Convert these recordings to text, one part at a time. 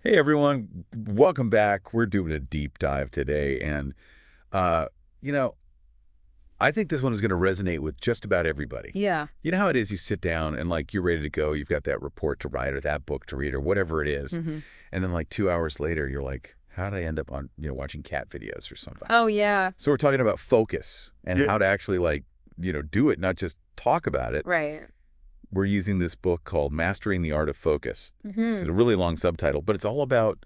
Hey everyone, welcome back. We're doing a deep dive today, and uh, you know, I think this one is going to resonate with just about everybody. Yeah. You know how it is, you sit down and like you're ready to go, you've got that report to write or that book to read or whatever it is, hmm and then like 2 hours later, you're like, how did I end up on watching cat videos or something? Oh, yeah. So we're talking about focus and Yeah. how to actually like do it, not just talk about it. Right. We're using this book called Mastering the Art of Focus. It's hmm a really long subtitle, but it's all about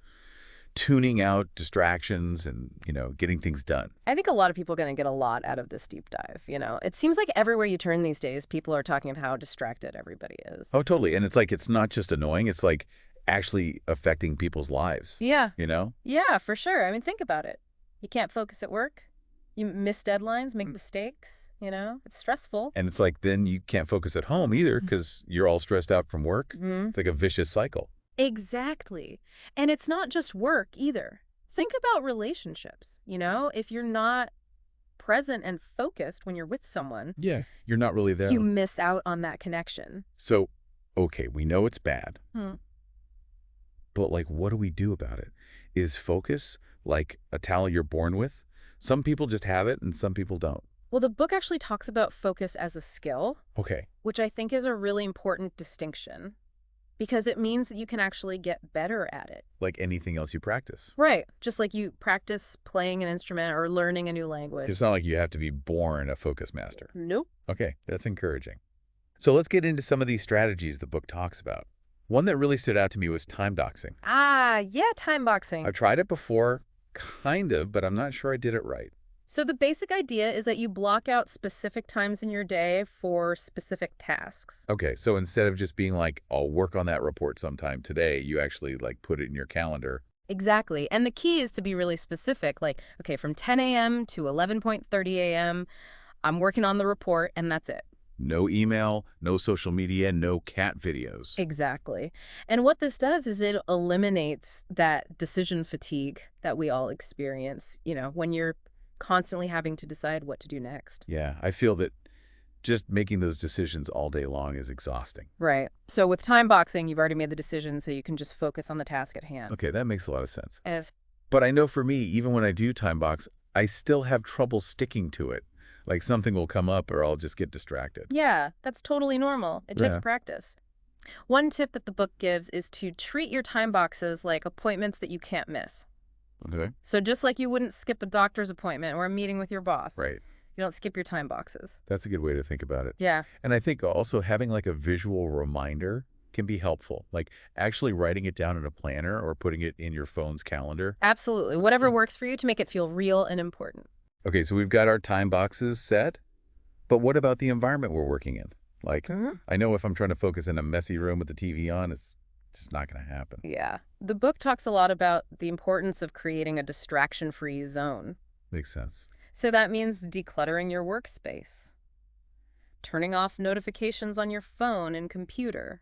tuning out distractions and, getting things done. I think a lot of people are going to get a lot out of this deep dive. It seems like everywhere you turn these days, people are talking about how distracted everybody is. Oh, totally. And it's like, it's not just annoying, it's like actually affecting people's lives, Yeah. you know? Yeah, for sure. I mean, think about it. You can't focus at work. You miss deadlines, make mistakes. It's stressful. And it's like, then you can't focus at home either because you're all stressed out from work. hmm It's like a vicious cycle. Exactly. And it's not just work either. Think about relationships. If you're not present and focused when you're with someone, Yeah. You're not really there. you miss out on that connection. So, okay, we know it's bad, Hmm. but like, what do we do about it? Is focus like a talent you're born with? Some people just have it and some people don't. Well, the book actually talks about focus as a skill, Okay. which I think is a really important distinction because it means that you can actually get better at it. Like anything else you practice. Right. Just like you practice playing an instrument or learning a new language. It's not like you have to be born a focus master. Nope. Okay, that's encouraging. So let's get into some of these strategies the book talks about. One that really stood out to me was time doxing. Ah, yeah, time boxing. I've tried it before, kind of, but I'm not sure I did it right. So the basic idea is that you block out specific times in your day for specific tasks. Okay, so instead of just being like, I'll work on that report sometime today, you actually like put it in your calendar. Exactly. And the key is to be really specific, like, okay, from 10 a.m. to 11:30 a.m., I'm working on the report, and that's it. No email, no social media, no cat videos. Exactly. And what this does is it eliminates that decision fatigue that we all experience, when you're constantly having to decide what to do next. Yeah, I feel that just making those decisions all day long is exhausting. Right. So with time boxing, you've already made the decision, so you can just focus on the task at hand. Okay, that makes a lot of sense. As But I know for me, even when I do time box, I still have trouble sticking to it. Like something will come up or I'll just get distracted. Yeah, that's totally normal. It takes Yeah. practice. One tip that the book gives is to treat your time boxes like appointments that you can't miss. Okay. So just like you wouldn't skip a doctor's appointment or a meeting with your boss, Right. you don't skip your time boxes. That's a good way to think about it. Yeah, And I think also having like a visual reminder can be helpful. Like actually writing it down in a planner or putting it in your phone's calendar. absolutely. Whatever works for you to make it feel real and important. Okay, so we've got our time boxes set, but what about the environment we're working in? Like, Mhm. I know if I'm trying to focus in a messy room with the TV on, it's just not going to happen. Yeah. The book talks a lot about the importance of creating a distraction-free zone. Makes sense. So that means decluttering your workspace, turning off notifications on your phone and computer,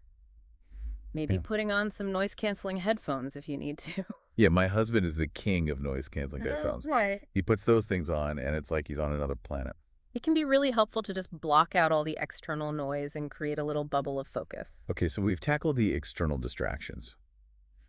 maybe Yeah. putting on some noise-canceling headphones if you need to. Yeah, my husband is the king of noise canceling headphones. Right. He puts those things on and it's like he's on another planet. It can be really helpful to just block out all the external noise and create a little bubble of focus. Okay, so we've tackled the external distractions.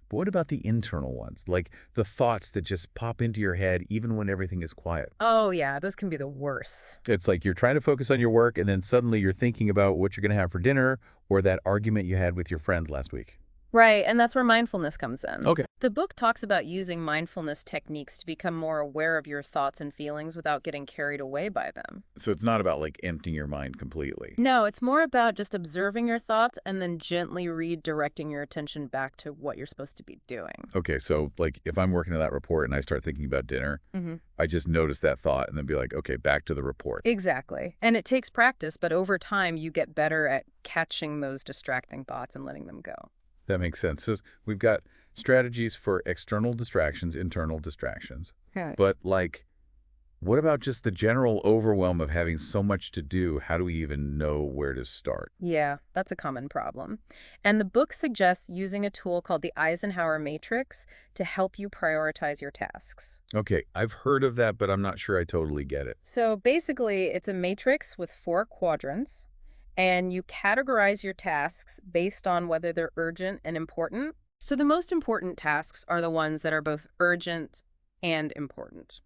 But what about the internal ones? Like the thoughts that just pop into your head even when everything is quiet. Oh, yeah, those can be the worst. It's like you're trying to focus on your work and then suddenly you're thinking about what you're going to have for dinner or that argument you had with your friends last week. Right, and that's where mindfulness comes in. Okay. The book talks about using mindfulness techniques to become more aware of your thoughts and feelings without getting carried away by them. So it's not about like emptying your mind completely. No, it's more about just observing your thoughts and then gently redirecting your attention back to what you're supposed to be doing. Okay, so like if I'm working on that report and I start thinking about dinner, hmm I just notice that thought and then be like, okay, back to the report. Exactly. And it takes practice, but over time, you get better at catching those distracting thoughts and letting them go. That makes sense. So we've got strategies for external distractions, internal distractions. Right. But like, what about just the general overwhelm of having so much to do? How do we even know where to start? Yeah, that's a common problem. And the book suggests using a tool called the Eisenhower Matrix to help you prioritize your tasks. Okay, I've heard of that, but I'm not sure I totally get it. So basically, it's a matrix with four quadrants, and you categorize your tasks based on whether they're urgent and important So the most important tasks are the ones that are both urgent and important.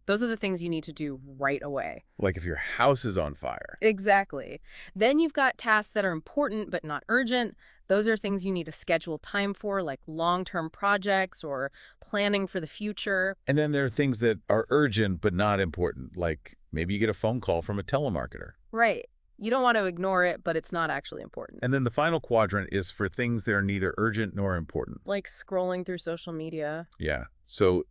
Those are the things you need to do right away. Like if your house is on fire. Exactly. Then you've got tasks that are important but not urgent. Those are things you need to schedule time for, like long-term projects or planning for the future. And then there are things that are urgent but not important, like maybe you get a phone call from a telemarketer. Right. You don't want to ignore it, but it's not actually important. And then the final quadrant is for things that are neither urgent nor important. Like scrolling through social media. Yeah. So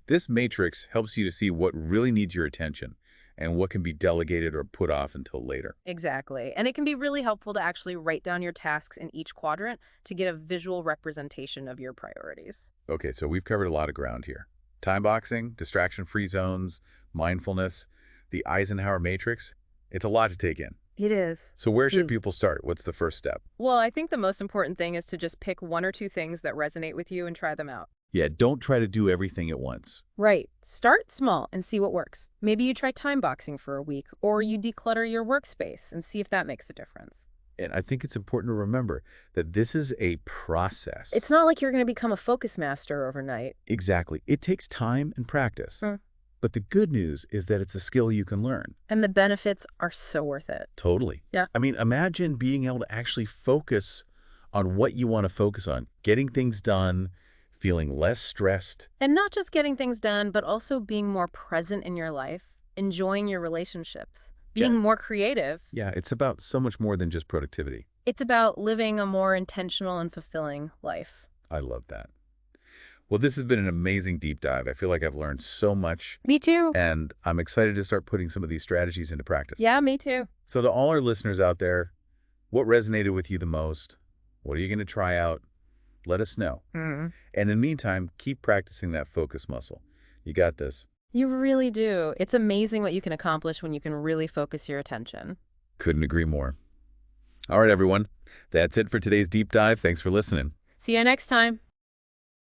this matrix helps you to see what really needs your attention and what can be delegated or put off until later. Exactly. And it can be really helpful to actually write down your tasks in each quadrant to get a visual representation of your priorities. Okay, so we've covered a lot of ground here. Time boxing, distraction-free zones, mindfulness, the Eisenhower matrix. It's a lot to take in. It is. So where should people start? What's the first step? Well, I think the most important thing is to just pick one or two things that resonate with you and try them out. Yeah, don't try to do everything at once. Right. Start small and see what works. Maybe you try time boxing for a week, or you declutter your workspace and see if that makes a difference. And I think it's important to remember that this is a process. It's not like you're going to become a focus master overnight. Exactly. It takes time and practice. But the good news is that it's a skill you can learn. And the benefits are so worth it. Totally. Yeah. I mean, imagine being able to actually focus on what you want to focus on, getting things done, feeling less stressed. And not just getting things done, but also being more present in your life, enjoying your relationships, being more creative. Yeah, it's about so much more than just productivity. It's about living a more intentional and fulfilling life. I love that. Well, this has been an amazing deep dive. I feel like I've learned so much. Me too. And I'm excited to start putting some of these strategies into practice. Yeah, me too. So to all our listeners out there, what resonated with you the most? What are you going to try out? Let us know. And in the meantime, keep practicing that focus muscle. You got this. You really do. It's amazing what you can accomplish when you can really focus your attention. Couldn't agree more. All right, everyone. That's it for today's deep dive. Thanks for listening. See you next time.